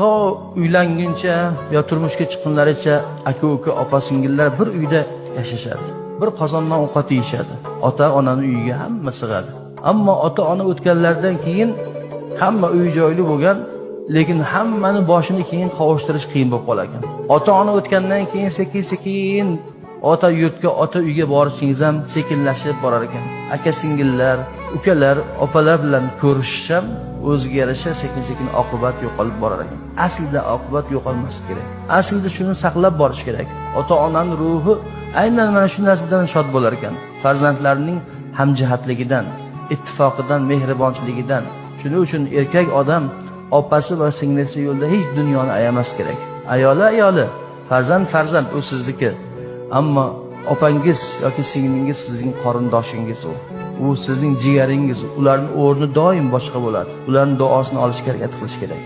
to uylanguncha yo turmushga chiqqunlaricha aka uka opa singillar bir uyda yashashadi, bir qozondan ovqat yeyishadi, ota onani uyiga hamma sig'adi. Ammo ota ona o'tganlardan keyin hamma uy joyli bo'lgan, lekin hammani boshini keyin qovushtirish qiyin bo'lib qolar ekan. Ota ona o'tgandan keyin sekin ota yurtga, ota uyga borishingiz ham sekinlashib borar ekan. Aka singillar, ukalar, opalar bilan ko'rishish ham o'ziga yarasha sekin oqibat yo'qolib borar ekan. Aslida oqibat yo'qolmasi kerak. Aslida shuni saqlab borish kerak. Ota onaning ruhi aynan mana shu narsadan shod bo'lar ekan. Farzandlarining hamjihatligidan, ittifoqidan, mehribonchiligidan. Shuning uchun erkak odam opasi va singlisi yo'lda hech dunyoni ayamas kerak. Ayoli, farzand u sizniki. Ammo opangiz yoki singlingiz sizning qorindoshingiz u. U sizning jigaringiz. Ularning o'rni doim boshqa bo'ladi. Ularning duosini olishga harakat qilish kerak.